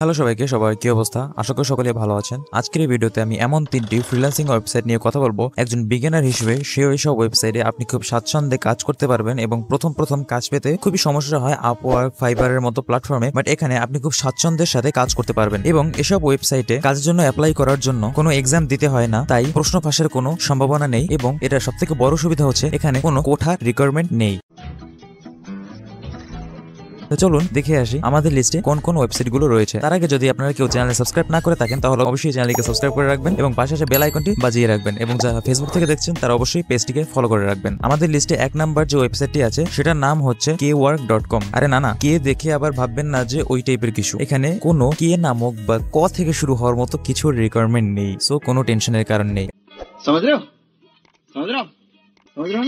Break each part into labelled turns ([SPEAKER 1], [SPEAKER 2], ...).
[SPEAKER 1] Hello সবাইকে, সবার কি অবস্থা? আশা করি সকলে ভালো আছেন। আজকের এই ভিডিওতে আমি এমন 3টি ফ্রিল্যান্সিং ওয়েবসাইট নিয়ে কথা বলবো। একজন বিগিনার হিসেবে ওইসব ওয়েবসাইটে আপনি খুব স্বাচ্ছন্দ্যে কাজ করতে পারবেন এবং প্রথম কাজ পেতে খুবই সমস্যা হয় আপওয়ার্ক, ফাইবারের মতো প্ল্যাটফর্মে, বাট এখানে আপনি খুব স্বাচ্ছন্দ্যের সাথে কাজ করতে পারবেন এবং এসব ওয়েবসাইটে কাজের জন্য অ্যাপ্লাই করার জন্য কোনো এক্সাম দিতে হয় না, তাই প্রশ্ন ফাঁসের কোনো সম্ভাবনা নেই এবং এটা সবথেকে বড় সুবিধা হচ্ছে এখানে কোনো কোঠার রিকোয়ারমেন্ট নেই। তো চলুন দেখে আসি আমাদের লিস্টে কোন কোন ওয়েবসাইট গুলো রয়েছে। তার আগে যদি আপনারা কেউ চ্যানেলে সাবস্ক্রাইব না করে থাকেন তাহলে অবশ্যই চ্যানেলকে সাবস্ক্রাইব করে রাখবেন এবং পাশে বেল আইকনটি বাজিয়ে রাখবেন এবং যারা ফেসবুক থেকে দেখছেন তারা অবশ্যই পেজটিকে ফলো করে রাখবেন। আমাদের লিস্টে 1 নাম্বার যে ওয়েবসাইটটি আছে সেটার নাম হচ্ছে kework.com। আরে না, কে দেখে আবার ভাববেন না যে ওই টাইপের কিছু। এখানে কোনো কে নামক বা ক থেকে শুরু হওয়ার মতো কিছু রিকোয়ারমেন্ট নেই, সো কোনো টেনশনের কারণ নেই।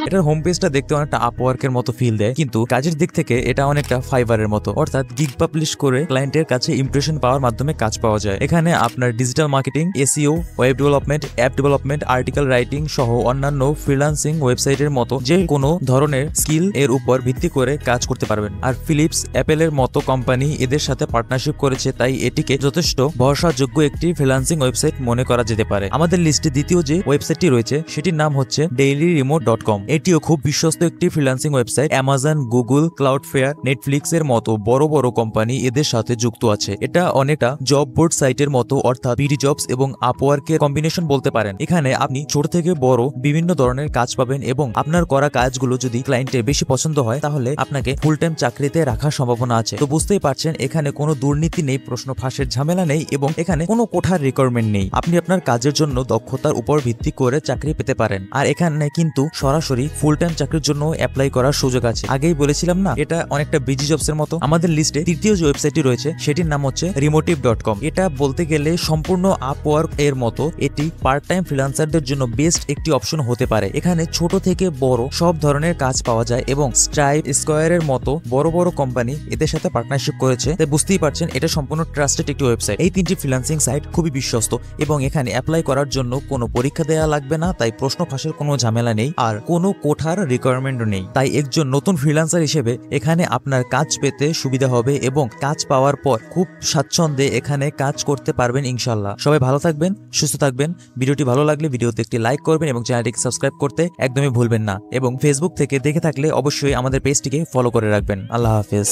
[SPEAKER 1] এটার হোম পেজটা দেখতে অনেকটা আপওয়ার্কের মতো ফিল দেয়, কিন্তু কাজের দিক থেকে এটা অনেকটা ফাইবারের মতো, অর্থাৎ গিগ পাবলিশ করে ক্লায়েন্টের কাছে ইমপ্রেশন পাওয়ার মাধ্যমে কাজ পাওয়া যায়। এখানে আপনার digital marketing, SEO, web development, app development, article writing সহ অন্যান্য ফ্রিল্যান্সিং ওয়েবসাইটের মতো যে কোনো ধরনের স্কিল এর উপর ভিত্তি করে কাজ করতে পারবেন। আর ফিলিপস, অ্যাপেলের মতো কোম্পানি এদের সাথে পার্টনারশিপ করেছে, তাই এটিকে যথেষ্ট ভরসাযোগ্য একটি ফ্রিল্যান্সিং ওয়েবসাইট মনে করা যেতে পারে। আমাদের লিস্টে দ্বিতীয় যে ওয়েবসাইটটি রয়েছে সেটির নাম হচ্ছে dailyremote.com। এটিও খুব বিশ্বস্ত একটি freelancing website. Amazon, Google, Cloudflare, Netflix এর মতো বড় বড় কোম্পানি এদের সাথে যুক্ত আছে। এটা অনেকটা জব বোর্ড সাইটের মতো, অর্থাৎ বিডি জবস এবং আপওয়ার্কের কম্বিনেশন বলতে পারেন। এখানে আপনি ছোট থেকে বড় বিভিন্ন ধরনের কাজ পাবেন এবং আপনার করা কাজগুলো যদি ক্লায়েন্টের বেশি পছন্দ হয় তাহলে আপনাকে ফুল টাইম চাকরিতে রাখার সম্ভাবনা আছে। তো বুঝতেই পারছেন এখানে কোনো দুর্নীতি নেই, প্রশ্ন ফাঁসের ঝামেলা নেই এবং এখানে কোনো কোঠার রিকোয়ারমেন্ট নেই। আপনি আপনার কাজের জন্য দক্ষতার উপর ভিত্তি করে চাকরি পেতে পারেন। আর এখানে কিন্তু সরাসরি ফুল টাইম চাকরির জন্য অ্যাপ্লাই করার সুযোগ আছে। আগেই বলেছিলাম না, এটা অনেকটা বিজি জবস এর মতো। আমাদের লিস্টে তৃতীয় যে ওয়েবসাইটটি রয়েছে সেটির নাম হচ্ছে remotive.com। এটা বলতে গেলে সম্পূর্ণ আপওয়ার্ক এর মতো। এটি পার্ট টাইম ফ্রিল্যান্সারদের জন্য বেস্ট একটি অপশন হতে পারে। এখানে ছোট থেকে বড় সব ধরনের কাজ পাওয়া যায় এবং স্ট্রাইপ, স্কোয়ারের মতো বড় বড় কোম্পানি এদের সাথে পার্টনারশিপ করেছে, তাই বুঝতেই পারছেন এটা সম্পূর্ণ ট্রাস্টেড একটি ওয়েবসাইট। এই 3টি ফ্রিল্যান্সিং সাইট খুবই বিশ্বস্ত এবং এখানে অ্যাপ্লাই করার জন্য কোনো পরীক্ষা দেওয়া লাগবে না, তাই প্রশ্ন ফাঁসের কোনো ঝামেলা নেই আর কোনো কোঠার রিকোয়ারমেন্টও নেই। তাই একজন নতুন ফ্রিল্যান্সার হিসেবে এখানে আপনার কাজ পেতে সুবিধা হবে এবং কাজ পাওয়ার পর খুব স্বাচ্ছন্দ্যে এখানে কাজ করতে পারবেন ইনশাল্লাহ। সবাই ভালো থাকবেন, সুস্থ থাকবেন। ভিডিওটি ভালো লাগলে ভিডিওতে একটি লাইক করবেন এবং চ্যানেলটিকে সাবস্ক্রাইব করতে একদমই ভুলবেন না এবং ফেসবুক থেকে দেখে থাকলে অবশ্যই আমাদের পেজটিকে ফলো করে রাখবেন। আল্লাহ হাফেজ।